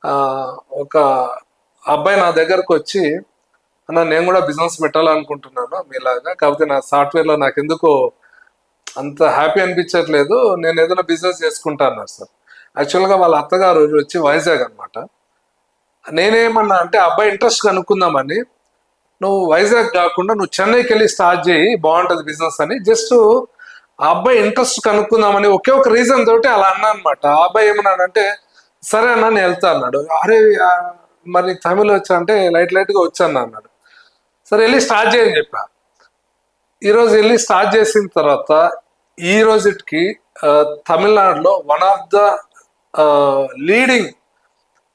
ఆ, ఒక అబ్బాయి నా దగ్గరకు వచ్చి, అన్న నేను కూడా బిజినెస్ పెట్టాలనుకుంటున్నాను మీలాగా, కాకపోతే నా సాఫ్ట్వేర్లో నాకు ఎందుకో అంత హ్యాపీ అనిపించట్లేదు, నేను ఏదైనా బిజినెస్ చేసుకుంటా అన్నారు సార్. యాక్చువల్గా వాళ్ళ అత్తగారు వచ్చి వైజాగ్ అనమాట. నేనేమన్నా అంటే అబ్బాయి ఇంట్రెస్ట్ కనుక్కుందామని, నువ్వు వైజాగ్ కాకుండా నువ్వు చెన్నైకి వెళ్ళి స్టార్ట్ చేయి, బాగుంటుంది బిజినెస్ అని జస్ట్ ఆ అబ్బాయి ఇంట్రెస్ట్ కనుక్కుందామని ఒకే ఒక రీజన్ తోటి అలా అన్నా అనమాట. ఆ అబ్బాయి ఏమన్నాడంటే, సరే అన్న నేను వెళ్తా అన్నాడు. అరే మరి నీకు తమిళ్ వచ్చా అంటే లైట్ లైట్గా వచ్చాను అన్నాడు. సరే వెళ్ళి స్టార్ట్ చేయని చెప్పా. ఈరోజు వెళ్ళి స్టార్ట్ చేసిన తర్వాత ఈ రోజుకి తమిళనాడులో వన్ ఆఫ్ ద లీడింగ్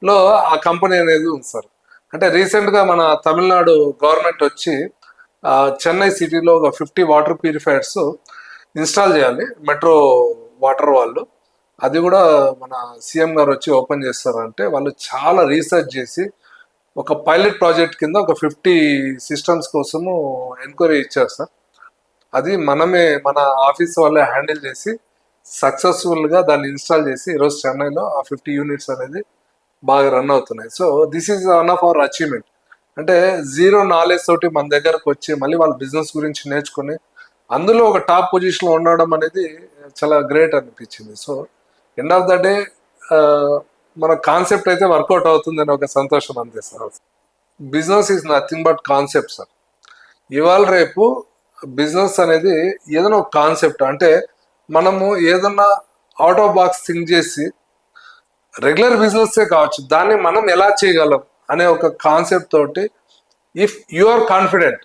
లో ఆ కంపెనీ అనేది ఉంది సార్. అంటే రీసెంట్ గా మన తమిళనాడు గవర్నమెంట్ వచ్చి చెన్నై సిటీలో ఒక 50 వాటర్ ప్యూరిఫైయర్స్ ఇన్స్టాల్ చేయాలి, మెట్రో వాటర్ వాళ్ళు. అది కూడా మన సీఎం గారు వచ్చి ఓపెన్ చేస్తారంటే వాళ్ళు చాలా రీసెర్చ్ చేసి ఒక పైలట్ ప్రాజెక్ట్ కింద ఒక 50 సిస్టమ్స్ కోసము ఎంక్వైరీ ఇచ్చారు సార్. అది మనమే మన ఆఫీస్ వాళ్ళే హ్యాండిల్ చేసి సక్సెస్ఫుల్గా దాన్ని ఇన్స్టాల్ చేసి ఈరోజు చెన్నైలో ఆ 50 యూనిట్స్ అనేది బాగా రన్ అవుతున్నాయి. So this is one of our achievement. అంటే జీరో నాలెడ్జ్ తోటి మన దగ్గరకు వచ్చి మళ్ళీ వాళ్ళ బిజినెస్ గురించి నేర్చుకుని అందులో ఒక టాప్ పొజిషన్లో ఉండడం అనేది చాలా గ్రేట్ అనిపించింది. So end of the day మన కాన్సెప్ట్ అయితే వర్కౌట్ అవుతుందని ఒక సంతోషం అంతే sir. Business is nothing but concept sir. ఇవాళ రేపు బిజినెస్ అనేది ఏదైనా ఒక కాన్సెప్ట్, అంటే మనము ఏదన్నా అవుట్ ఆఫ్ బాక్స్ థింక్ చేసి రెగ్యులర్ బిజినెస్ కావచ్చు, దాన్ని మనం ఎలా చేయగలం అనే ఒక కాన్సెప్ట్ తోటి, ఇఫ్ యు ఆర్ కాన్ఫిడెంట్,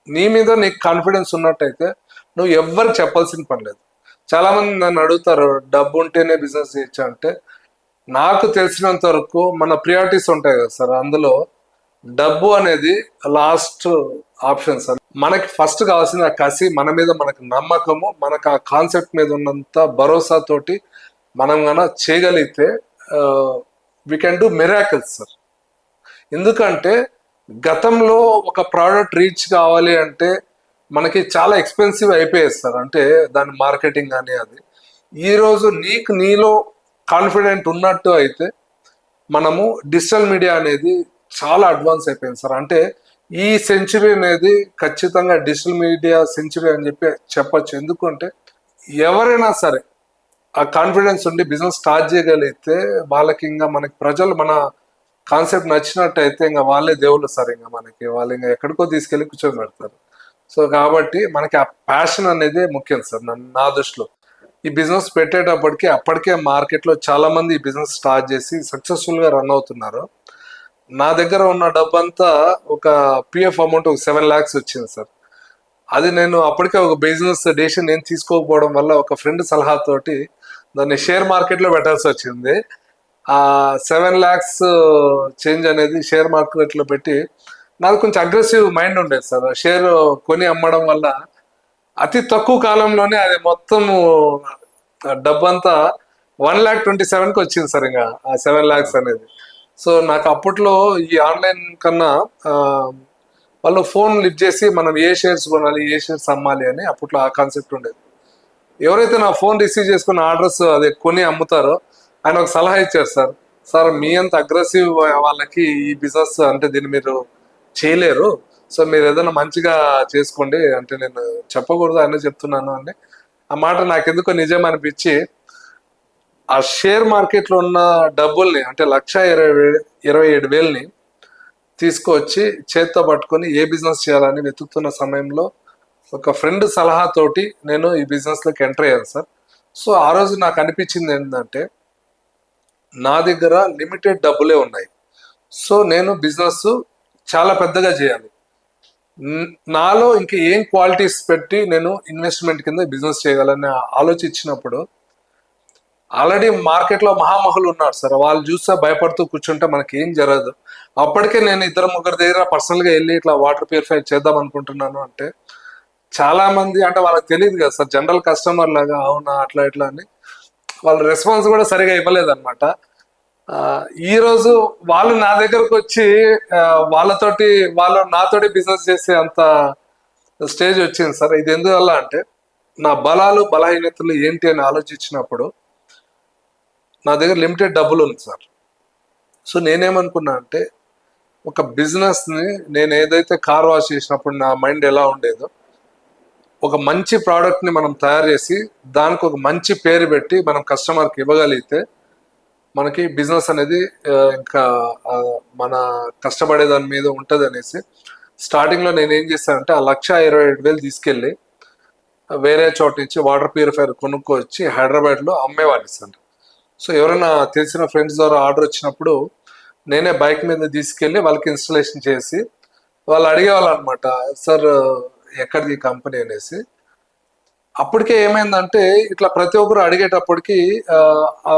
నీ మీద నీకు కాన్ఫిడెన్స్ ఉన్నట్టయితే నువ్వు ఎవ్వరికి చెప్పాల్సిన పని లేదు. చాలా మంది నన్ను అడుగుతారు డబ్బు ఉంటేనే బిజినెస్ చేయొచ్చు అంటే, నాకు తెలిసినంత వరకు మన ప్రియారిటీస్ ఉంటాయి కదా సార్, అందులో డబ్బు అనేది లాస్ట్ ఆప్షన్ సార్. మనకి ఫస్ట్ కావాల్సిన ఆ కసి, మన మీద మనకు నమ్మకము, మనకు ఆ కాన్సెప్ట్ మీద ఉన్నంత భరోసా తోటి మనం గన చేయగలిగితే we can do miracles sir. ఎందుకంటే గతంలో ఒక ప్రోడక్ట్ రీచ్ కావాలి అంటే మనకి చాలా ఎక్స్పెన్సివ్ అయిపోయేది సార్, అంటే దాని మార్కెటింగ్ కానీ అది. ఈరోజు నీకు నీలో కాన్ఫిడెంట్ ఉన్నట్టు అయితే మనము డిజిటల్ మీడియా అనేది చాలా అడ్వాన్స్ అయిపోయింది సార్. అంటే ఈ సెంచురీ అనేది ఖచ్చితంగా డిజిటల్ మీడియా సెంచురీ అని చెప్పి చెప్పచ్చు. ఎందుకంటే ఎవరైనా సరే ఆ కాన్ఫిడెన్స్ ఉండి బిజినెస్ స్టార్ట్ చేయగలిగితే వాళ్ళకి ఇంకా మనకి ప్రజలు మన కాన్సెప్ట్ నచ్చినట్టయితే ఇంకా వాళ్ళే దేవుళ్ళు సార్. ఇంకా మనకి వాళ్ళు ఇంకా ఎక్కడికో తీసుకెళ్ళి కూర్చొని పెడతారు. సో కాబట్టి మనకి ఆ ప్యాషన్ అనేది ముఖ్యం సార్ నా దృష్టిలో. ఈ బిజినెస్ పెట్టేటప్పటికి అప్పటికే మార్కెట్లో చాలా మంది ఈ బిజినెస్ స్టార్ట్ చేసి సక్సెస్ఫుల్గా రన్ అవుతున్నారు. నా దగ్గర ఉన్న డబ్బంతా ఒక పిఎఫ్ అమౌంట్ ఒక 7 lakhs వచ్చింది సార్. అది నేను అప్పటికే ఒక బిజినెస్ డెసిషన్ నేను తీసుకోకపోవడం వల్ల ఒక ఫ్రెండ్ సలహాతోటి దాన్ని షేర్ మార్కెట్లో పెట్టాల్సి వచ్చింది. ఆ 7 lakhs చేంజ్ అనేది షేర్ మార్కెట్లో పెట్టి, నాకు కొంచెం అగ్రెసివ్ మైండ్ ఉండేది సార్. షేర్ కొని అమ్మడం వల్ల అతి తక్కువ కాలంలోనే అది మొత్తము డబ్బంతా 1,27,000కి వచ్చింది సార్. ఇంకా ఆ 7 lakhs అనేది. సో నాకు అప్పట్లో ఈ ఆన్లైన్ కన్నా వాళ్ళు ఫోన్ లిఫ్ట్ చేసి మనం ఏ షేర్స్ కొనాలి, ఏ షేర్స్ అమ్మాలి అని అప్పట్లో ఆ కాన్సెప్ట్ ఉండేది. ఎవరైతే నా ఫోన్ రిసీవ్ చేసుకున్న ఆర్డర్స్ అదే కొని అమ్ముతారో ఆయన ఒక సలహా ఇచ్చారు సార్. సార్ మీ అంత అగ్రెసివ్ వాళ్ళకి ఈ బిజినెస్ అంటే దీన్ని మీరు చేయలేరు, సో మీరు ఏదైనా మంచిగా చేసుకోండి అంటే, నేను చెప్పకూడదు ఆయన చెప్తున్నాను అని. ఆ మాట నాకెందుకో నిజం అనిపించి ఆ షేర్ మార్కెట్లో ఉన్న డబ్బుల్ని అంటే 1,27,000ని తీసుకొచ్చి చేత్తో పట్టుకొని ఏ బిజినెస్ చేయాలని వెతుకుతున్న సమయంలో ఒక ఫ్రెండ్ సలహాతోటి నేను ఈ బిజినెస్లోకి ఎంటర్ అయ్యాను సార్. సో ఆ రోజు నాకు అనిపించింది ఏంటంటే నా దగ్గర లిమిటెడ్ డబ్బులే ఉన్నాయి, సో నేను బిజినెస్ చాలా పెద్దగా చేయాలి. నాలో ఇంకా ఏం క్వాలిటీస్ పెట్టి నేను ఇన్వెస్ట్మెంట్ కింద బిజినెస్ చేయగలని ఆలోచించినప్పుడు, ఆల్రెడీ మార్కెట్లో మహామహులు ఉన్నారు సార్, వాళ్ళు చూస్తే భయపడుతూ కూర్చుంటే మనకి ఏం జరగదు. అప్పటికే నేను 2-3 దగ్గర పర్సనల్గా వెళ్ళి ఇట్లా వాటర్ ప్యూరిఫై చేద్దాం అనుకుంటున్నాను అంటే చాలా మంది అంటే వాళ్ళకి తెలియదు కదా సార్, జనరల్ కస్టమర్ లాగా అవునా అట్లా ఇట్లా అని వాళ్ళ రెస్పాన్స్ కూడా సరిగా ఇవ్వలేదు అనమాట. ఈరోజు వాళ్ళు నా దగ్గరకు వచ్చి వాళ్ళు నాతోటి బిజినెస్ చేసే అంత స్టేజ్ వచ్చింది సార్. ఇది ఎందువల్ల అంటే నా బలాలు బలహీనతలు ఏంటి అని ఆలోచించినప్పుడు నా దగ్గర లిమిటెడ్ డబ్బులు ఉంది సార్. సో నేనేమనుకున్నా అంటే ఒక బిజినెస్ని, నేను ఏదైతే కార్ వాష్ చేసినప్పుడు నా మైండ్ ఎలా ఉండేదో, ఒక మంచి ప్రోడక్ట్ని మనం తయారు చేసి దానికి ఒక మంచి పేరు పెట్టి మనం కస్టమర్కి ఇవ్వగలిగితే మనకి బిజినెస్ అనేది ఇంకా ఆ, మన కష్టపడే దాని మీద ఉంటుంది అనేసి స్టార్టింగ్లో నేను ఏం చేశానంటే ఆ 1,27,000 తీసుకెళ్ళి వేరే చోట నుంచి వాటర్ ప్యూరిఫైయర్ కొనుక్కొచ్చి హైదరాబాద్లో అమ్మేవాడిని సార్. సో ఎవరైనా తెలిసిన ఫ్రెండ్స్ ద్వారా ఆర్డర్ వచ్చినప్పుడు నేనే బైక్ మీద తీసుకెళ్ళి వాళ్ళకి ఇన్స్టలేషన్ చేసి వాళ్ళు అడిగేవాళ్ళు అనమాట, సార్ ఎక్కడిది కంపెనీ అనేసి. అప్పటికే ఏమైందంటే ఇట్లా ప్రతి ఒక్కరు అడిగేటప్పటికి ఆ, ఆ,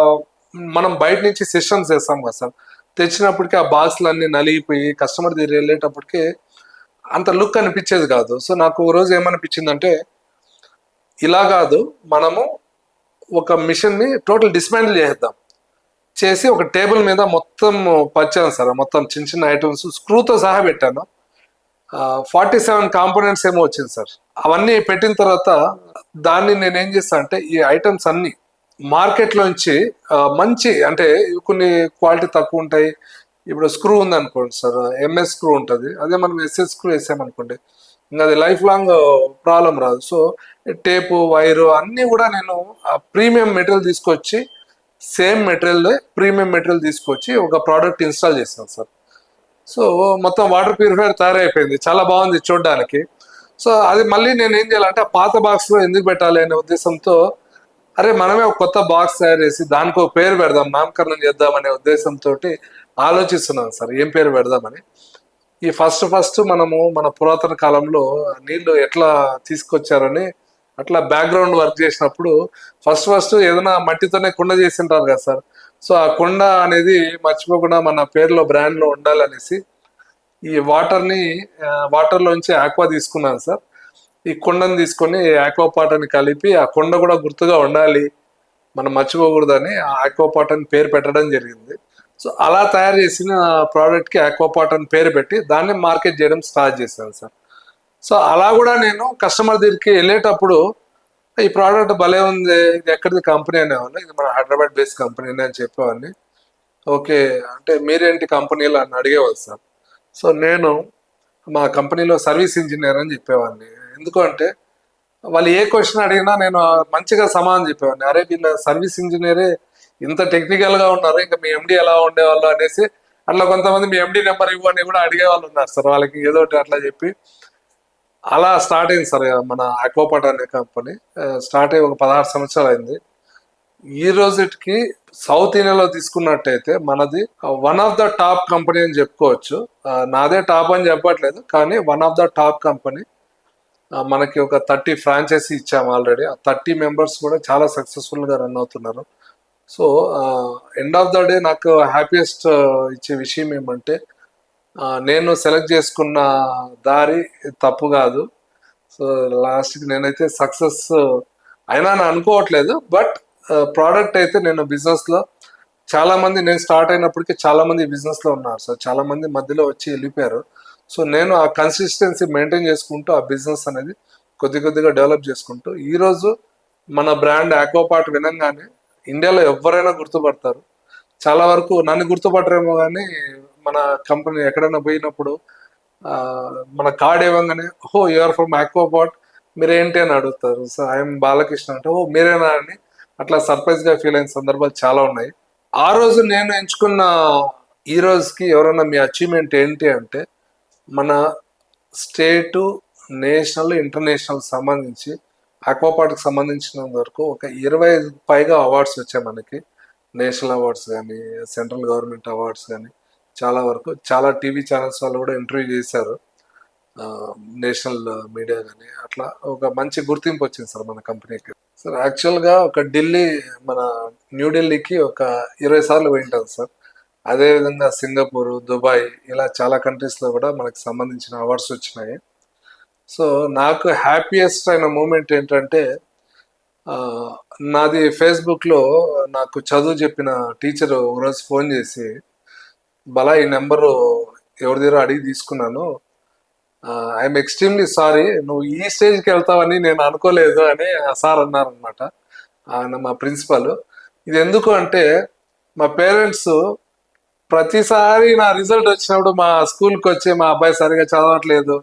మనం బయట నుంచి సిస్టమ్స్ వేస్తాం కదా సార్, తెచ్చినప్పటికీ ఆ బాక్స్లు అన్ని నలిగిపోయి కస్టమర్ దగ్గర వెళ్ళేటప్పటికి అంత లుక్ అనిపించేది కాదు. సో నాకు ఓ రోజు ఏమనిపించిందంటే ఇలా కాదు, మనము ఒక మిషన్ని టోటల్ డిస్మాండిల్ చేద్దాం, చేసి ఒక టేబుల్ మీద మొత్తం పరిచాను సార్, మొత్తం చిన్న చిన్న ఐటమ్స్ స్క్రూతో సహా పెట్టాను. 47 కాంపోనెంట్స్ ఏమో వచ్చింది సార్. అవన్నీ పెట్టిన తర్వాత దాన్ని నేను ఏం చేస్తాను అంటే ఈ ఐటమ్స్ అన్ని మార్కెట్లోంచి మంచి అంటే కొన్ని క్వాలిటీ తక్కువ ఉంటాయి. ఇప్పుడు స్క్రూ ఉంది అనుకోండి సార్, ఎంఎస్ స్క్రూ ఉంటుంది, అదే మనం ఎస్ఎస్ స్క్రూ వేసామనుకోండి ఇంకా అది లైఫ్ లాంగ్ ప్రాబ్లం రాదు. సో టేపు వైరు అన్నీ కూడా నేను ప్రీమియం మెటీరియల్ తీసుకొచ్చి సేమ్ మెటీరియల్ ప్రీమియం మెటీరియల్ తీసుకొచ్చి ఒక ప్రోడక్ట్ ఇన్స్టాల్ చేశాను సార్. సో మొత్తం వాటర్ ప్యూరిఫైయర్ తయారైపోయింది, చాలా బాగుంది చూడడానికి. సో అది మళ్ళీ నేను ఏం చేయాలంటే ఆ పాత బాక్స్లో ఎందుకు పెట్టాలి అనే ఉద్దేశంతో, అరే మనమే ఒక కొత్త బాక్స్ తయారు చేసి దానికి ఒక పేరు పెడదాం, నామకరణం చేద్దాం అనే ఉద్దేశంతో ఆలోచిస్తున్నాను సార్ ఏం పేరు పెడదామని. ఈ ఫస్ట్ మనము మన పురాతన కాలంలో నీళ్లు ఎట్లా తీసుకొచ్చారని అట్లా బ్యాక్గ్రౌండ్ వర్క్ చేసినప్పుడు ఫస్ట్ ఏదైనా మట్టితోనే కుండ చేసి ఉంటారు కదా సార్. సో ఆ కుండ అనేది మర్చిపోకుండా మన పేరులో బ్రాండ్లో ఉండాలనేసి ఈ వాటర్లోంచి ఆక్వా తీసుకున్నాను సార్. ఈ కుండను తీసుకొని ఆక్వా పాటని కలిపి ఆ కుండ కూడా గుర్తుగా ఉండాలి, మనం మర్చిపోకూడదని ఆ ఆక్వాపాట్ అని పేరు పెట్టడం జరిగింది. సో అలా తయారు చేసిన ప్రోడక్ట్కి ఆక్వాపాట్ అని పేరు పెట్టి దాన్ని మార్కెట్ చేయడం స్టార్ట్ చేశాను సార్. సో అలా కూడా నేను కస్టమర్ దగ్గరికి వెళ్ళేటప్పుడు ఈ ప్రోడక్ట్ భలే ఉంది, ఇది ఎక్కడిది కంపెనీ అనేవాడిని, ఇది మన హైదరాబాద్ బేస్డ్ కంపెనీ అని చెప్పేవాడిని. ఓకే అంటే మీరేంటి కంపెనీలో అని అడిగేవాళ్ళు సార్. సో నేను మా కంపెనీలో సర్వీస్ ఇంజనీర్ అని చెప్పేవాడిని. ఎందుకు అంటే వాళ్ళు ఏ క్వశ్చన్ అడిగినా నేను మంచిగా సమాధానం చెప్పేవాడిని. అరే వీళ్ళ సర్వీస్ ఇంజనీరే ఇంత టెక్నికల్గా ఉన్నారు, ఇంకా మీ ఎండి ఎలా ఉండేవాళ్ళు అనేసి అట్లా కొంతమంది మీ ఎండి నెంబర్ ఇవ్వని కూడా అడిగే వాళ్ళు ఉన్నారు సార్. వాళ్ళకి ఏదో ఒకటి అట్లా చెప్పి అలా స్టార్ట్ అయింది సార్ మన ఆక్వాపాట్ అనే కంపెనీ. స్టార్ట్ అయ్యి ఒక 16 సంవత్సరాలు అయింది. ఈ రోజుకి సౌత్ ఇండియాలో తీసుకున్నట్టయితే మనది one of the top company అని చెప్పుకోవచ్చు. నాదే టాప్ అని చెప్పట్లేదు, కానీ one of the top company. మనకి ఒక 30 ఫ్రాంచైజీ ఇచ్చాము ఆల్రెడీ. ఆ 30 మెంబర్స్ కూడా చాలా సక్సెస్ఫుల్గా రన్ అవుతున్నారు. So end of the day నాకు హ్యాపీయెస్ట్ ఇచ్చే విషయం ఏమంటే నేను సెలెక్ట్ చేసుకున్న దారి తప్పు కాదు. సో లాస్ట్కి నేనైతే సక్సెస్ అయినా అని అనుకోవట్లేదు. బట్ ప్రోడక్ట్ అయితే నేను బిజినెస్లో చాలామంది, నేను స్టార్ట్ అయినప్పటికీ చాలామంది బిజినెస్లో ఉన్నారు సార్, చాలామంది మధ్యలో వచ్చి వెళ్ళిపోయారు. సో నేను ఆ కన్సిస్టెన్సీ మెయింటైన్ చేసుకుంటూ ఆ బిజినెస్ అనేది కొద్దిగా డెవలప్ చేసుకుంటూ ఈరోజు మన బ్రాండ్ ఆక్వాపాట్ వినంగానే ఇండియాలో ఎవరైనా గుర్తుపడతారు. చాలా వరకు నన్ను గుర్తుపట్టరేమో కానీ మన కంపెనీ ఎక్కడైనా పోయినప్పుడు మన కార్డ్ ఇవ్వగానే ఓ యూఆర్ ఫ్రమ్ ఆక్వాపాట్, మీరేంటి అని అడుగుతారు. సో ఐఎమ్ బాలకృష్ణ అంటే ఓ మీరేనా అని అట్లా సర్ప్రైజ్గా ఫీల్ అయిన సందర్భాలు చాలా ఉన్నాయి. ఆ రోజు నేను ఎంచుకున్న ఈ రోజుకి ఎవరైనా మీ అచీవ్మెంట్ ఏంటి అంటే మన స్టేటు, నేషనల్, ఇంటర్నేషనల్ సంబంధించి ఆక్వాపాట్కి సంబంధించినంత వరకు ఒక 25 పైగా అవార్డ్స్ వచ్చాయి మనకి. నేషనల్ అవార్డ్స్ కానీ సెంట్రల్ గవర్నమెంట్ అవార్డ్స్ కానీ చాలా వరకు చాలా టీవీ ఛానల్స్ వాళ్ళు కూడా ఇంటర్వ్యూ చేశారు, నేషనల్ మీడియా కానీ. అట్లా ఒక మంచి గుర్తింపు వచ్చింది సార్ మన కంపెనీకి. సార్ యాక్చువల్గా ఒక మన న్యూఢిల్లీకి ఒక 20 సార్లు పోయింటాను సార్. అదేవిధంగా సింగపూర్, దుబాయ్ ఇలా చాలా కంట్రీస్లో కూడా మనకి సంబంధించిన అవార్డ్స్ వచ్చినాయి. సో నాకు హ్యాపీయెస్ట్ అయిన మూమెంట్ ఏంటంటే నాది ఫేస్బుక్లో నాకు చదువు చెప్పిన టీచర్ ఒకరోజు ఫోన్ చేసి, బలా ఈ నెంబరు ఎవరి దగ్గర అడిగి తీసుకున్నాను, ఐఎమ్ ఎక్స్ట్రీమ్లీ సారీ, నువ్వు ఈ స్టేజ్కి వెళ్తావని నేను అనుకోలేదు అని ఆ సార్ అన్నారనమాట, ఆయన మా ప్రిన్సిపల్. ఇది ఎందుకు అంటే మా పేరెంట్స్ ప్రతిసారి నా రిజల్ట్ వచ్చినప్పుడు మా స్కూల్కి వచ్చి మా అబ్బాయి సరిగా చదవట్లేదు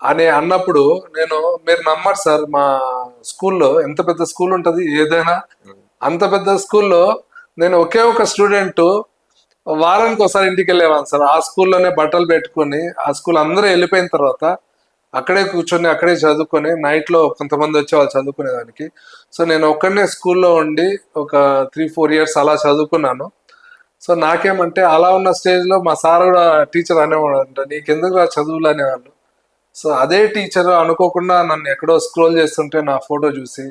అని అన్నప్పుడు నేను, మీరు నమ్మరు సార్, మా స్కూల్లో ఎంత పెద్ద స్కూల్ ఉంటుంది ఏదైనా, అంత పెద్ద స్కూల్లో నేను ఒకే ఒక స్టూడెంట్ వారానికి ఒకసారి ఇంటికి వెళ్ళేవాను సార్. ఆ స్కూల్లోనే బట్టలు పెట్టుకొని, ఆ స్కూల్ అందరూ వెళ్ళిపోయిన తర్వాత అక్కడే కూర్చొని అక్కడే చదువుకొని, నైట్లో కొంతమంది వచ్చి వాళ్ళు చదువుకునేదానికి. సో నేను ఒక్కడనే స్కూల్లో ఉండి ఒక 3-4 ఇయర్స్ అలా చదువుకున్నాను. సో నాకేమంటే అలా ఉన్న స్టేజ్లో మా సార్ కూడా టీచర్ అనేవాడు అంట, నీకెందుకు ఆ చదువులు అనేవాళ్ళు. సో అదే టీచర్ అనుకోకుండా నన్ను ఎక్కడో స్క్రోల్ చేస్తుంటే నా ఫోటో చూసి,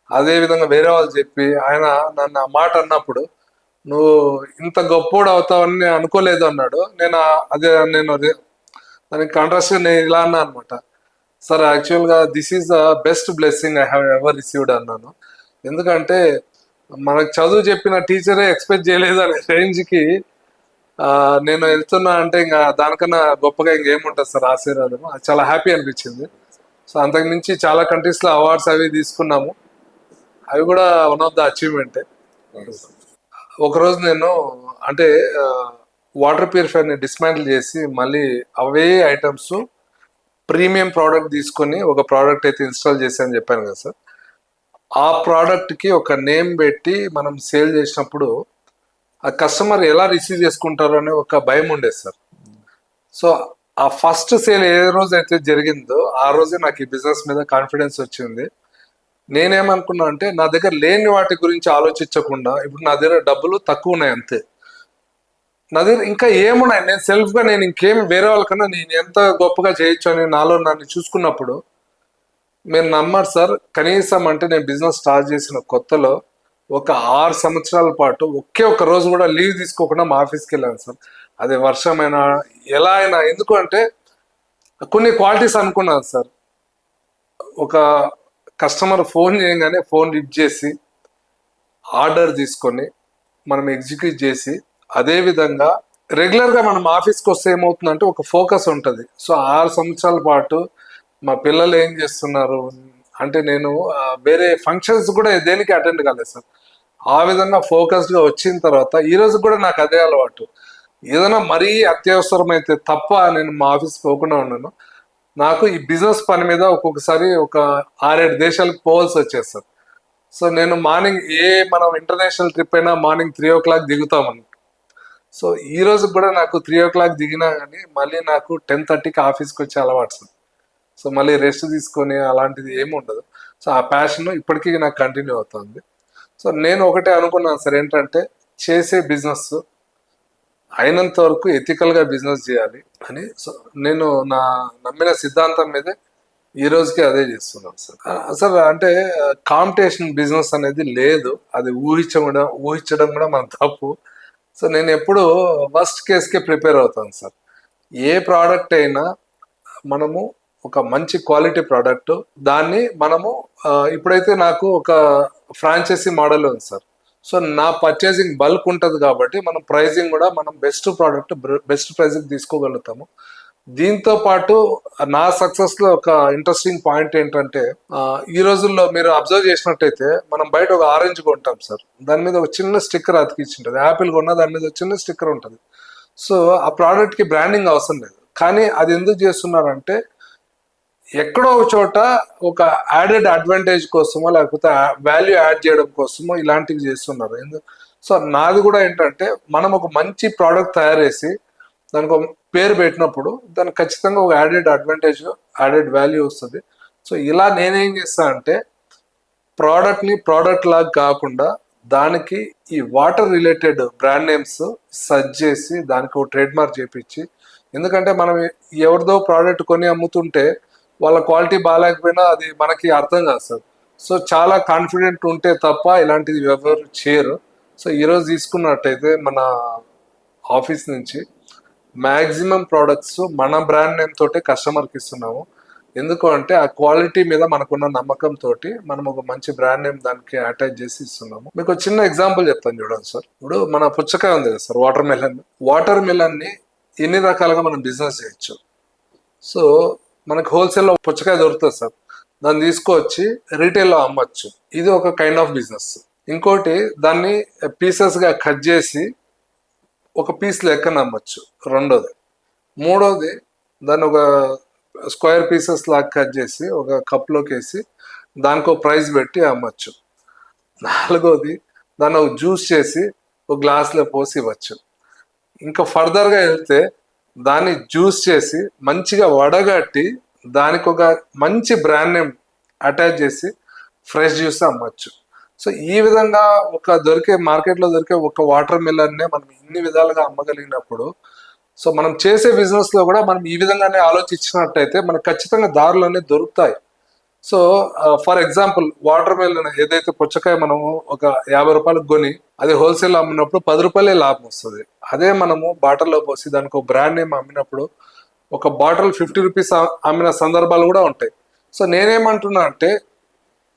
అదే విధంగా వేరే వాళ్ళు చెప్పి ఆయన నన్ను ఆ మాట అన్నప్పుడు, నువ్వు ఇంత గొప్పోడు అవుతావని నేను అనుకోలేదు అన్నాడు. నేను దానికి కాంట్రాస్ట్ నేను ఇలా అన్నా అనమాట, సార్ యాక్చువల్గా this is the best blessing I have ever received అన్నాను. ఎందుకంటే మనకు చదువు చెప్పిన టీచరే ఎక్స్పెక్ట్ చేయలేదు అనే రేంజ్కి నేను వెళ్తున్నా అంటే ఇంకా దానికన్నా గొప్పగా ఇంకేముంటుంది సార్ ఆశీర్వాదం. అది చాలా హ్యాపీ అనిపించింది. సో అంతకు మించి చాలా కంట్రీస్లో అవార్డ్స్ అవి తీసుకున్నాము, అవి కూడా వన్ ఆఫ్ ద అచీవ్మెంటే. ఒకరోజు నేను అంటే వాటర్ ప్యూరిఫైర్ని డిస్మాంటిల్ చేసి మళ్ళీ అవే ఐటమ్స్ ప్రీమియం ప్రోడక్ట్ తీసుకొని ఒక ప్రోడక్ట్ అయితే ఇన్స్టాల్ చేశాను చెప్పాను కదా సార్. ఆ ప్రోడక్ట్కి ఒక నేమ్ పెట్టి మనం సేల్ చేసినప్పుడు ఆ కస్టమర్ ఎలా రిసీవ్ చేసుకుంటారు అనే ఒక భయం ఉండేది సార్. సో ఆ ఫస్ట్ సేల్ ఏ రోజు అయితే జరిగిందో ఆ రోజే నాకు ఈ బిజినెస్ మీద కాన్ఫిడెన్స్ వచ్చింది. నేనేమనుకున్నా అంటే నా దగ్గర లేని వాటి గురించి ఆలోచించకుండా, ఇప్పుడు నా దగ్గర డబ్బులు తక్కువ ఉన్నాయి అంతే, నా దగ్గర ఇంకా ఏమున్నాయి, నేను సెల్ఫ్గా నేను ఇంకేం వేరే వాళ్ళకన్నా నేను ఎంత గొప్పగా చేయొచ్చు అని నాలో నన్ను చూసుకున్నప్పుడు, మీరు నమ్మరు సార్, కనీసం అంటే నేను బిజినెస్ స్టార్ట్ చేసిన కొత్తలో ఒక 6 సంవత్సరాల పాటు ఒకే ఒక రోజు కూడా లీవ్ తీసుకోకుండా మా ఆఫీస్కి వెళ్ళాను సార్. అది వర్షమైనా ఎలా అయినా. ఎందుకు అంటే కొన్ని క్వాలిటీస్ అనుకున్నాను సార్. ఒక కస్టమర్ ఫోన్ చేయగానే ఫోన్ లిఫ్ట్ చేసి ఆర్డర్ తీసుకొని మనం ఎగ్జిక్యూట్ చేసి, అదే విధంగా రెగ్యులర్గా మనం ఆఫీస్కి వస్తే ఏమవుతుందంటే ఒక ఫోకస్ ఉంటుంది. సో 6 సంవత్సరాల పాటు మా పిల్లలు ఏం చేస్తున్నారు అంటే నేను వేరే ఫంక్షన్స్ కూడా దేనికి అటెండ్ కాలేదు సార్. ఆ విధంగా ఫోకస్డ్గా వచ్చిన తర్వాత ఈ రోజు కూడా నాకు అదే అలవాటు. ఏదైనా మరీ అత్యవసరమైతే తప్ప నేను మా ఆఫీస్కి పోకుండా ఉన్నాను. నాకు ఈ బిజినెస్ పని మీద ఒక్కొక్కసారి ఒక 6-7 దేశాలకు పోవాల్సి వచ్చేది. సో నేను మార్నింగ్ మనం ఇంటర్నేషనల్ ట్రిప్ అయినా మార్నింగ్ 3 o'clock దిగుతామని. సో ఈ రోజు కూడా నాకు 3 o'clock దిగినా కానీ మళ్ళీ నాకు 10:30కి ఆఫీస్కి వచ్చే అలవాటు సార్. సో మళ్ళీ రెస్ట్ తీసుకొని అలాంటిది ఏమి ఉండదు. సో ఆ ప్యాషన్ ఇప్పటికీ నాకు కంటిన్యూ అవుతుంది. సో నేను ఒకటే అనుకున్నాను సార్, ఏంటంటే చేసే బిజినెస్ అయినంత వరకు ఎథికల్గా బిజినెస్ చేయాలి అని. సో నేను నా నమ్మిన సిద్ధాంతం మీదే ఈ రోజుకి అదే చేస్తున్నాను సార్. సార్ అంటే కాంపిటీషన్ బిజినెస్ అనేది లేదు, అది ఊహించడం కూడా మన తప్పు. సో నేను ఎప్పుడు వర్స్ట్ కేస్కే ప్రిపేర్ అవుతాను సార్. ఏ ప్రోడక్ట్ అయినా మనము ఒక మంచి క్వాలిటీ ప్రోడక్ట్, దాన్ని మనము ఇప్పుడైతే నాకు ఒక ఫ్రాంచైజీ మోడల్ ఉంది సార్. సో నా పర్చేసింగ్ బల్క్ ఉంటుంది కాబట్టి మనం ప్రైజింగ్ కూడా మనం బెస్ట్ ప్రోడక్ట్ బెస్ట్ ప్రైజింగ్ తీసుకోగలుగుతాము. దీంతో పాటు నా సక్సెస్లో ఒక ఇంట్రెస్టింగ్ పాయింట్ ఏంటంటే, ఈ రోజుల్లో మీరు అబ్జర్వ్ చేసినట్టయితే మనం బయట ఒక ఆరెంజ్ కొంటాం సార్, దాని మీద ఒక చిన్న స్టిక్కర్ అతికించి ఉంటుంది. యాపిల్ కొన్నా దాని మీద ఒక చిన్న స్టిక్కర్ ఉంటుంది. సో ఆ ప్రోడక్ట్కి బ్రాండింగ్ అవసరం లేదు. కానీ అది ఎందుకు చేస్తున్నారంటే ఎక్కడో ఒక చోట ఒక యాడెడ్ అడ్వాంటేజ్ కోసమో లేకపోతే వాల్యూ యాడ్ చేయడం కోసమో ఇలాంటివి చేస్తున్నారు. సో నాది కూడా ఏంటంటే మనం ఒక మంచి ప్రోడక్ట్ తయారు చేసి దానికి ఒక పేరు పెట్టినప్పుడు దానికి ఖచ్చితంగా ఒక యాడెడ్ అడ్వాంటేజ్ యాడెడ్ వాల్యూ వస్తుంది. సో ఇలా నేనేం చేస్తా అంటే ప్రోడక్ట్ని ప్రోడక్ట్ లాగా కాకుండా దానికి ఈ water related brand names search చేసి దానికి ఒక ట్రేడ్ మార్క్ చేపించి, ఎందుకంటే మనం ఎవరిదో ప్రోడక్ట్ కొని అమ్ముతుంటే వాళ్ళ క్వాలిటీ బాగాలేకపోయినా అది మనకి అర్థం కాదు సార్. సో చాలా కాన్ఫిడెంట్ ఉంటే తప్ప ఇలాంటిది ఎవరు చేయరు. సో ఈరోజు తీసుకున్నట్టయితే మన ఆఫీస్ నుంచి మ్యాక్సిమం ప్రోడక్ట్స్ మన బ్రాండ్ నేమ్ తోటే కస్టమర్కి ఇస్తున్నాము. ఎందుకు అంటే ఆ క్వాలిటీ మీద మనకున్న నమ్మకంతో మనం ఒక మంచి బ్రాండ్ నేమ్ దానికి అటాచ్ చేసి ఇస్తున్నాము. మీకు ఒక చిన్న ఎగ్జాంపుల్ చెప్తాను చూడండి సార్. ఇప్పుడు మన పుచ్చకాయ ఉంది కదా సార్, వాటర్ మిలన్ని ఎన్ని రకాలుగా మనం బిజినెస్ చేయొచ్చు. సో మనకు హోల్సేల్లో పుచ్చకాయ దొరుకుతుంది సార్, దాన్ని తీసుకొచ్చి రీటైల్లో అమ్మచ్చు. ఇది ఒక కైండ్ ఆఫ్ బిజినెస్. ఇంకోటి దాన్ని పీసెస్గా కట్ చేసి ఒక పీస్ లెక్కన అమ్మచ్చు. రెండోది. మూడోది, దాన్ని ఒక స్క్వేర్ పీసెస్ లాగా కట్ చేసి ఒక కప్లోకి వేసి దానికి ఒక ప్రైస్ పెట్టి అమ్మచ్చు. నాలుగోది, దాన్ని ఒక జ్యూస్ చేసి ఒక గ్లాస్లో పోసి ఇవ్వచ్చు. ఇంకా ఫర్దర్గా వెళ్తే దాన్ని జ్యూస్ చేసి మంచిగా వడగట్టి దానికి ఒక మంచి బ్రాండ్ నేమ్ అటాచ్ చేసి ఫ్రెష్ జ్యూస్ అమ్మచ్చు. సో ఈ విధంగా ఒక మార్కెట్లో దొరికే ఒక వాటర్ మిల్లర్నే మనం ఇన్ని విధాలుగా అమ్మగలిగినప్పుడు, సో మనం చేసే బిజినెస్ లో కూడా మనం ఈ విధంగానే ఆలోచించినట్టయితే మనకు ఖచ్చితంగా దారులు అనేవి దొరుకుతాయి. So for example, water melon ఏదైతే పుచ్చకాయ మనము ఒక 50 రూపాయలకు కొని అది హోల్సేల్ అమ్మినప్పుడు 10 రూపాయలే లాభం వస్తుంది. అదే మనము బాటిల్లో పోసి దానికి ఒక బ్రాండ్ నేమ్ అమ్మినప్పుడు ఒక బాటిల్ 50 రూపీస్ అమ్మిన సందర్భాలు కూడా ఉంటాయి. సో నేనేమంటున్నా అంటే,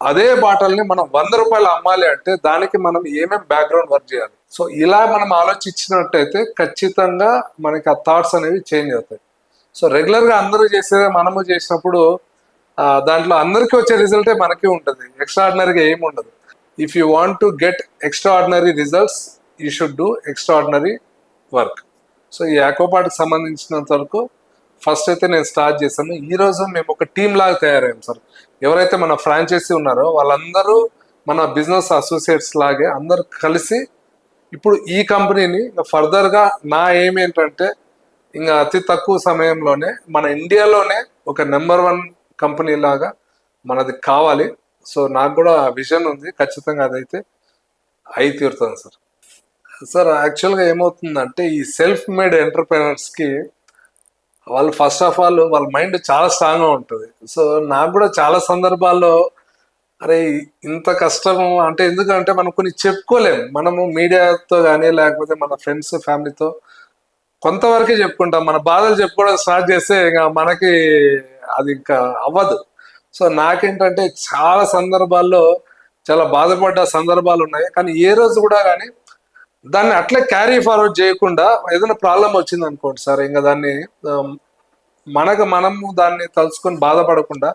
అదే బాటిల్ని మనం 100 రూపాయలు అమ్మాలి అంటే దానికి మనం ఏమేమి బ్యాక్గ్రౌండ్ వర్క్ చేయాలి. సో ఇలా మనం ఆలోచించినట్టయితే ఖచ్చితంగా మనకి ఆ థాట్స్ అనేవి చేంజ్ అవుతాయి. సో రెగ్యులర్గా అందరూ చేసేదే మనము చేసినప్పుడు దాంట్లో అందరికీ వచ్చే రిజల్టే మనకి ఉంటుంది, ఎక్స్ట్రాడినరీగా ఏమి ఉండదు. If you want to get extraordinary results, you should do extraordinary work. So ఈ ఆక్వాపార్ట్కి సంబంధించినంత వరకు ఫస్ట్ అయితే నేను స్టార్ట్ చేశాను. ఈరోజు మేము ఒక టీమ్ లాగా తయారయ్యాం సార్. ఎవరైతే మన ఫ్రాంచైజీ ఉన్నారో వాళ్ళందరూ మన బిజినెస్ అసోసియేట్స్ లాగే అందరూ కలిసి ఇప్పుడు ఈ కంపెనీని ఫర్దర్గా నా ఎయిమ్ ఏంటంటే, ఇంకా అతి తక్కువ సమయంలోనే మన ఇండియాలోనే ఒక నెంబర్ 1 కంపెనీ లాగా మనది కావాలి. సో నాకు కూడా విజన్ ఉంది, ఖచ్చితంగా అదైతే అయి తీరుతుంది సార్. సార్ యాక్చువల్గా ఏమవుతుందంటే, ఈ సెల్ఫ్ మేడ్ ఎంటర్ప్రెనర్స్కి వాళ్ళు ఫస్ట్ ఆఫ్ ఆల్ వాళ్ళ మైండ్ చాలా స్ట్రాంగ్గా ఉంటుంది. సో నాకు కూడా చాలా సందర్భాల్లో అరే ఇంత కష్టము అంటే, ఎందుకంటే మనం కొన్ని చెప్పుకోలేము. మనము మీడియాతో కానీ లేకపోతే మన ఫ్రెండ్స్ ఫ్యామిలీతో కొంతవరకే చెప్పుకుంటాం. మన బాధలు చెప్పుకోవడం స్టార్ట్ చేస్తే ఇంకా మనకి అది ఇంకా అవ్వదు. సో నాకేంటంటే చాలా సందర్భాల్లో చాలా బాధపడ్డ సందర్భాలు ఉన్నాయి. కానీ ఏ రోజు కూడా కానీ దాన్ని అట్లే క్యారీ ఫార్వర్డ్ చేయకుండా, ఏదైనా ప్రాబ్లం వచ్చింది అనుకోండి సార్, ఇంకా దాన్ని మనము దాన్ని తలుచుకొని బాధపడకుండా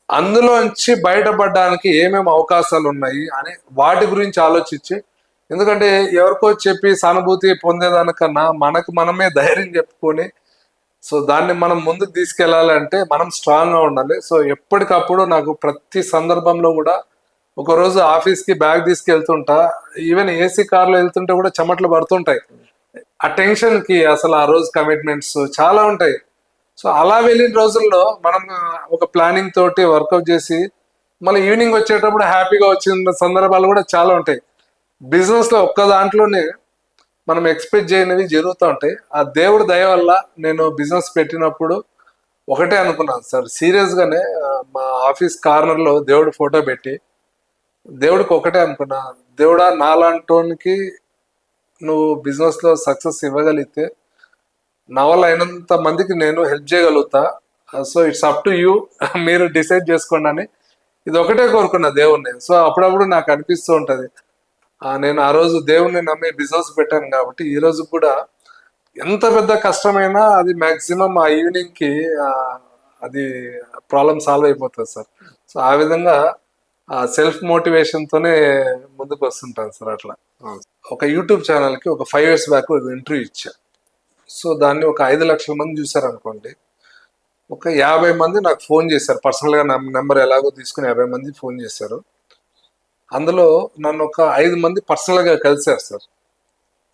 అందులోంచి బయటపడడానికి ఏమేమి అవకాశాలు ఉన్నాయి అని వాటి గురించి ఆలోచించి, ఎందుకంటే ఎవరికో చెప్పి సానుభూతి పొందేదానికన్నా మనకు మనమే ధైర్యం చెప్పుకొని సో దాన్ని మనం ముందుకు తీసుకెళ్లాలంటే మనం స్ట్రాంగ్గా ఉండాలి. సో ఎప్పటికప్పుడు నాకు ప్రతి సందర్భంలో కూడా, ఒకరోజు ఆఫీస్కి బ్యాగ్ తీసుకెళ్తుంటా, ఈవెన్ ఏసీ కార్లో వెళ్తుంటే కూడా చెమట్లు పడుతుంటాయి. ఆ టెన్షన్కి అసలు ఆ రోజు కమిట్మెంట్స్ చాలా ఉంటాయి. సో అలా వెళ్ళిన రోజుల్లో మనం ఒక ప్లానింగ్ తోటి వర్కౌట్ చేసి మళ్ళీ ఈవినింగ్ వచ్చేటప్పుడు హ్యాపీగా వచ్చిన సందర్భాలు కూడా చాలా ఉంటాయి. బిజినెస్లో ఒక్క దాంట్లోనే మనం ఎక్స్పెక్ట్ చేయనివి జరుగుతూ ఉంటాయి. ఆ దేవుడి దయ వల్ల నేను బిజినెస్ పెట్టినప్పుడు ఒకటే అనుకున్నాను సార్, సీరియస్గానే మా ఆఫీస్ కార్నర్లో దేవుడి ఫోటో పెట్టి దేవుడికి ఒకటే అనుకున్నా, దేవుడా నాలాంటోనికి నువ్వు బిజినెస్లో సక్సెస్ ఇవ్వగలిగితే నా వల్ల అయినంత మందికి నేను హెల్ప్ చేయగలుగుతా. So it's up to you, మీరు డిసైడ్ చేసుకోండి అని ఇది ఒకటే కోరుకున్నా దేవుణ్ణి. సో అప్పుడప్పుడు నాకు అనిపిస్తూ ఉంటుంది, నేను ఆ రోజు దేవుణ్ణి నమ్మి బిజినెస్ పెట్టాను కాబట్టి ఈ రోజు కూడా ఎంత పెద్ద కష్టమైనా అది మ్యాక్సిమం ఆ ఈవినింగ్కి అది ప్రాబ్లం సాల్వ్ అయిపోతుంది సార్. సో ఆ విధంగా సెల్ఫ్ మోటివేషన్తోనే ముందుకు వస్తుంటాను సార్. అట్లా ఒక యూట్యూబ్ ఛానల్కి ఒక 5 years బ్యాక్ ఒక ఇంటర్వ్యూ ఇచ్చా. సో దాన్ని ఒక 5 లక్షల మంది చూసారనుకోండి. ఒక 50 మంది నాకు ఫోన్ చేశారు పర్సనల్గా, నా నెంబర్ ఎలాగో తీసుకుని 50 మంది ఫోన్ చేశారు. అందులో నన్ను ఒక 5 మంది పర్సనల్గా కలిశారు సార్.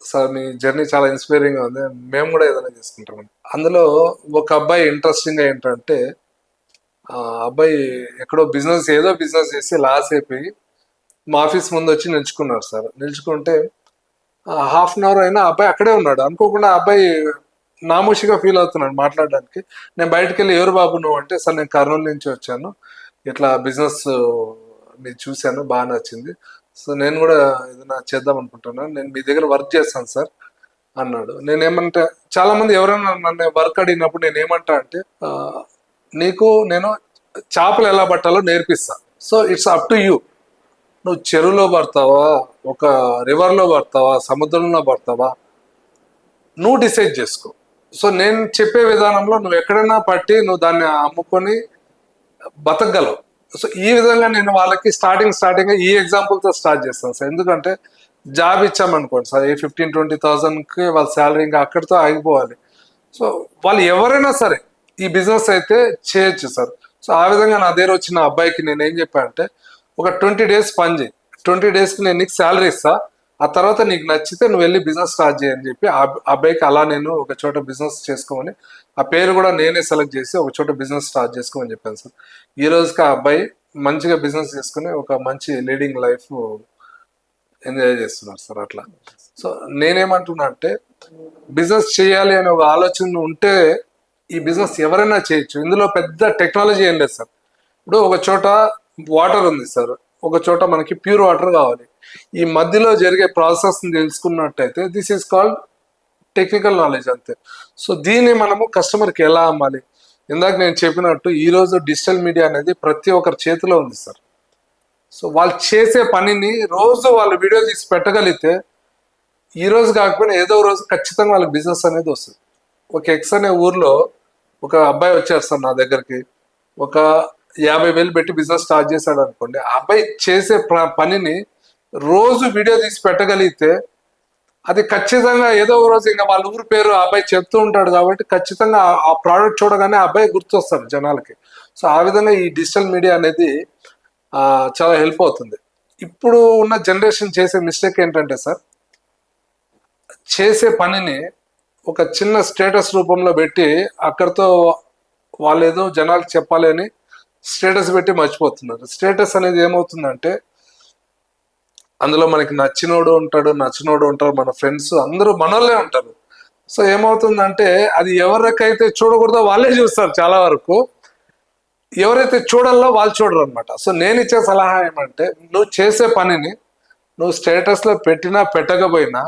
సార్ మీ జర్నీ చాలా ఇన్స్పైరింగ్గా ఉంది, మేము కూడా ఏదైనా చేసుకుంటామని. అందులో ఒక అబ్బాయి ఇంట్రెస్టింగ్గా ఏంటంటే, ఆ అబ్బాయి ఎక్కడో ఏదో బిజినెస్ చేసి లాస్ అయిపోయి మా ఆఫీస్ ముందు వచ్చి నిల్చుకున్నారు సార్. నిల్చుకుంటే 1/2 hour అయినా అబ్బాయి అక్కడే ఉన్నాడు. అనుకోకుండా అబ్బాయి నామోషిగా ఫీల్ అవుతున్నాడు మాట్లాడడానికి. నేను బయటకు వెళ్ళి, ఎవరు బాబు నువ్వు అంటే, సార్ నేను కర్నూలు నుంచి వచ్చాను, ఇట్లా బిజినెస్ మీరు చూశాను, బాగా నచ్చింది, సో నేను కూడా ఏదైనా చేద్దాం అనుకుంటున్నాను, నేను మీ దగ్గర వర్క్ చేస్తాను సార్ అన్నాడు. నేనేమంటే, చాలా మంది ఎవరైనా నన్ను వర్క్ అడిగినప్పుడు నేను ఏమంటా అంటే, నీకు నేను చేపలు ఎలా పట్టాలో నేర్పిస్తా, so it's up to you, నువ్వు చెరువులో పడతావా, ఒక రివర్లో పడతావా, సముద్రంలో పడతావా, నువ్వు డిసైడ్ చేసుకో. సో నేను చెప్పే విధానంలో నువ్వు ఎక్కడైనా పట్టి నువ్వు దాన్ని అమ్ముకొని బతకగలవు. సో ఈ విధంగా నేను వాళ్ళకి స్టార్టింగ్ ఈ ఎగ్జాంపుల్తో స్టార్ట్ చేస్తాను సార్. ఎందుకంటే జాబ్ ఇచ్చామనుకోండి సార్, 15-20,000కి వాళ్ళ శాలరీ ఇంకా అక్కడితో ఆగిపోవాలి. సో వాళ్ళు ఎవరైనా సరే ఈ బిజినెస్ అయితే చేయొచ్చు సార్. సో ఆ విధంగా నా దగ్గర వచ్చిన అబ్బాయికి నేను ఏం చెప్పానంటే, ఒక 20 డేస్ పని చేయి, 20 డేస్కి నేను నీకు శాలరీ ఇస్తా, ఆ తర్వాత నీకు నచ్చితే నువ్వు వెళ్ళి బిజినెస్ స్టార్ట్ చేయని చెప్పి ఆ అబ్బాయికి అలా నేను ఒక చోట బిజినెస్ చేసుకోమని, ఆ పేరు కూడా నేనే సెలెక్ట్ చేసి ఒక చోట బిజినెస్ స్టార్ట్ చేసుకోమని చెప్పాను సార్. ఈ రోజుకి ఆ అబ్బాయి మంచిగా బిజినెస్ చేసుకుని ఒక మంచి లీడింగ్ లైఫ్ ఎంజాయ్ చేస్తున్నారు సార్. అట్లా సో నేనేమంటున్నా అంటే, బిజినెస్ చేయాలి అనే ఒక ఆలోచన ఉంటే ఈ బిజినెస్ ఎవరైనా చేయొచ్చు. ఇందులో పెద్ద టెక్నాలజీ ఏం లేదు సార్. ఇప్పుడు ఒక చోట వాటర్ ఉంది సార్, ఒక చోట మనకి ప్యూర్ వాటర్ కావాలి. ఈ మధ్యలో జరిగే ప్రాసెస్ని తెలుసుకున్నట్టయితే this is called technical knowledge అంతే. సో దీన్ని మనము కస్టమర్కి ఎలా అమ్మాలి, ఇందాక నేను చెప్పినట్టు ఈరోజు డిజిటల్ మీడియా అనేది ప్రతి ఒక్కరి చేతిలో ఉంది సార్. సో వాళ్ళు చేసే పనిని రోజు వాళ్ళు వీడియో తీసి పెట్టగలిగితే ఈ రోజు కాకపోయినా ఏదో రోజు ఖచ్చితంగా వాళ్ళకి బిజినెస్ అనేది వస్తుంది. ఒక ఎక్స్ అనే ఊర్లో ఒక అబ్బాయి వచ్చారు సార్ నా దగ్గరికి, ఒక 50,000 పెట్టి బిజినెస్ స్టార్ట్ చేశాడు అనుకోండి. ఆ అబ్బాయి చేసే పనిని రోజు వీడియో తీసి పెట్టగలిగితే అది ఖచ్చితంగా ఏదో ఒక రోజు ఇంకా వాళ్ళ ఊరి పేరు ఆ అబ్బాయి చెప్తూ ఉంటాడు కాబట్టి ఖచ్చితంగా ఆ ప్రోడక్ట్ చూడగానే ఆ అబ్బాయి గుర్తొస్తాడు జనాలకి. సో ఆ విధంగా ఈ డిజిటల్ మీడియా అనేది చాలా హెల్ప్ అవుతుంది. ఇప్పుడు ఉన్న జనరేషన్ చేసే మిస్టేక్ ఏంటంటే సార్, చేసే పనిని ఒక చిన్న స్టేటస్ రూపంలో పెట్టి అక్కడితో వాళ్ళు ఏదో జనాలకు చెప్పాలి అని స్టేటస్ పెట్టి మర్చిపోతున్నారు. స్టేటస్ అనేది ఏమవుతుందంటే, అందులో మనకి నచ్చినోడు ఉంటాడు, నచ్చినోడు ఉంటారు, మన ఫ్రెండ్స్ అందరూ మనోళ్ళే ఉంటారు. సో ఏమవుతుందంటే అది ఎవరికైతే చూడకూడదో వాళ్ళే చూస్తారు చాలా వరకు, ఎవరైతే చూడాలో వాళ్ళు చూడరు అనమాట. సో నేను ఇచ్చే సలహా ఏమంటే, నువ్వు చేసే పనిని నువ్వు స్టేటస్లో పెట్టినా పెట్టకపోయినా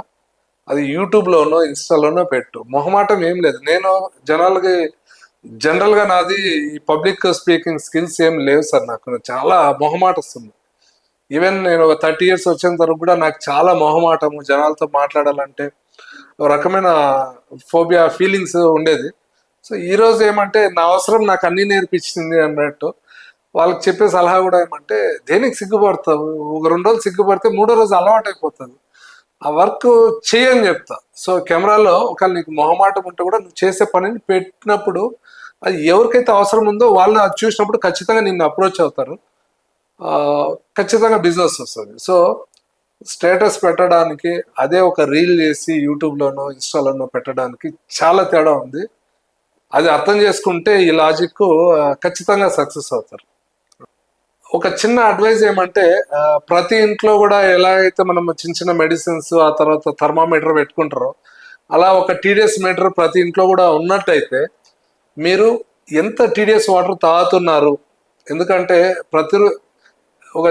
అది యూట్యూబ్లోనో ఇన్స్టాలోనో పెట్టు, మొహమాటం ఏం లేదు. నేను జనాలకి జనరల్గా నాది ఈ పబ్లిక్ స్పీకింగ్ స్కిల్స్ ఏం లేవు సార్, నాకు చాలా మొహమాట వస్తుంది. ఈవెన్ నేను ఒక 30 years వచ్చిన తర్వాత కూడా నాకు చాలా మొహమాటము, జనాలతో మాట్లాడాలంటే ఒక రకమైన ఫోబియా ఫీలింగ్స్ ఉండేది. సో ఈరోజు ఏమంటే నా అవసరం నాకు అన్నీ నేర్పించింది అన్నట్టు వాళ్ళకి చెప్పే సలహా కూడా ఏమంటే, దేనికి సిగ్గుపడతావు, ఒక 2 రోజులు సిగ్గుపడితే 3వ రోజు అలవాటు అయిపోతుంది, ఆ వర్క్ చేయని చెప్తా. సో కెమెరాలో ఒకవేళ నీకు మొహమాటం ఉంటే కూడా నువ్వు చేసే పనిని పెట్టినప్పుడు అది ఎవరికైతే అవసరం ఉందో వాళ్ళు అది చూసినప్పుడు ఖచ్చితంగా నిన్ను అప్రోచ్ అవుతారు, ఖచ్చితంగా బిజినెస్ వస్తుంది. సో స్టేటస్ పెట్టడానికి అదే ఒక రీల్ చేసి యూట్యూబ్లోనో ఇన్స్టాలోనో పెట్టడానికి చాలా తేడా ఉంది. అది అర్థం చేసుకుంటే ఈ లాజిక్ ఖచ్చితంగా సక్సెస్ అవుతారు. ఒక చిన్న అడ్వైజ్ ఏమంటే, ప్రతి ఇంట్లో కూడా ఎలా అయితే మనం చిన్న చిన్న మెడిసిన్స్ ఆ తర్వాత థర్మామీటర్ పెట్టుకుంటారో అలా ఒక టీడీఎస్ మీటర్ ప్రతి ఇంట్లో కూడా ఉన్నట్టయితే మీరు ఎంత టీడీఎస్ వాటర్ తాగుతున్నారు, ఎందుకంటే ఒక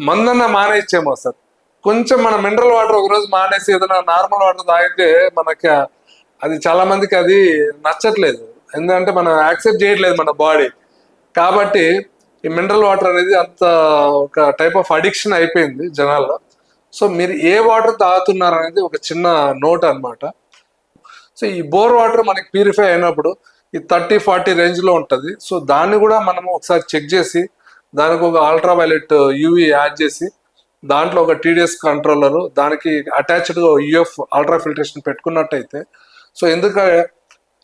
మందన్న మానేచ్చేమో సార్, కొంచెం మన మినరల్ వాటర్ ఒకరోజు మానేసి ఏదైనా నార్మల్ వాటర్ తాగితే మనకి అది చాలా మందికి అది నచ్చట్లేదు, ఎందుకంటే మనం యాక్సెప్ట్ చేయట్లేదు మన బాడీ. కాబట్టి ఈ మినరల్ వాటర్ అనేది అంత ఒక టైప్ ఆఫ్ అడిక్షన్ అయిపోయింది జనాల్లో. సో మీరు ఏ వాటర్ తాగుతున్నారు అనేది ఒక చిన్న నోట్ అనమాట. సో ఈ బోర్ వాటర్ మనకి ప్యూరిఫై అయినప్పుడు ఈ 30-40 రేంజ్లో ఉంటుంది. సో దాన్ని కూడా మనము ఒకసారి చెక్ చేసి దానికి ఒక అల్ట్రావైలెట్ యూవీ యాడ్ చేసి దాంట్లో ఒక టీడీఎస్ కంట్రోలరు దానికి అటాచ్డ్గా యూఎఫ్ అల్ట్రా ఫిల్టరేషన్ పెట్టుకున్నట్టయితే, సో ఎందుకంటే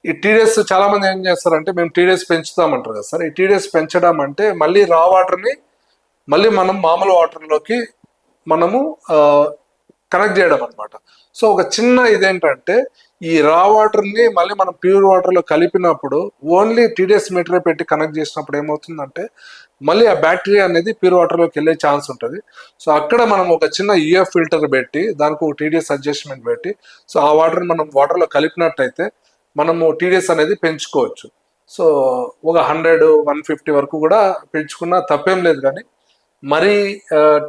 ఈ టీడీఎస్ చాలా మంది ఏం చేస్తారంటే, మేము టీడీఎస్ పెంచుతామంటారు కదా సార్. ఈ టీడీఎస్ పెంచడం అంటే మళ్ళీ రా వాటర్ని మళ్ళీ మనం మామూలు వాటర్లోకి మనము కనెక్ట్ చేయడం అనమాట. సో ఒక చిన్న ఇదేంటంటే, ఈ రా వాటర్ని మళ్ళీ మనం ప్యూర్ వాటర్లో కలిపినప్పుడు ఓన్లీ టీడీఎస్ మీటరే పెట్టి కనెక్ట్ చేసినప్పుడు ఏమవుతుందంటే మళ్ళీ ఆ బ్యాక్టీరియా అనేది ప్యూర్ వాటర్లోకి వెళ్ళే ఛాన్స్ ఉంటుంది. సో అక్కడ మనం ఒక చిన్న యూఎఫ్ ఫిల్టర్ పెట్టి దానికి ఒక టీడీఎస్ అడ్జస్ట్మెంట్ పెట్టి సో ఆ వాటర్ని మనం వాటర్లో కలిపినట్టయితే మనము టీడీఎస్ అనేది పెంచుకోవచ్చు. సో ఒక 100-150 వరకు కూడా పెంచుకున్నా తప్పేం లేదు, కానీ మరీ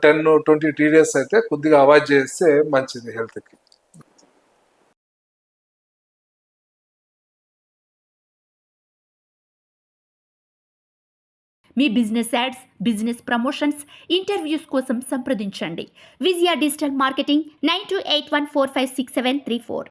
10-20 టీడీఎస్ అయితే కొద్దిగా అవాయిడ్ చేస్తే మంచిది హెల్త్కి. మీ business ads, business promotions, interviews కోసం సంప్రదించండి. Vijaya digital marketing 9281456734.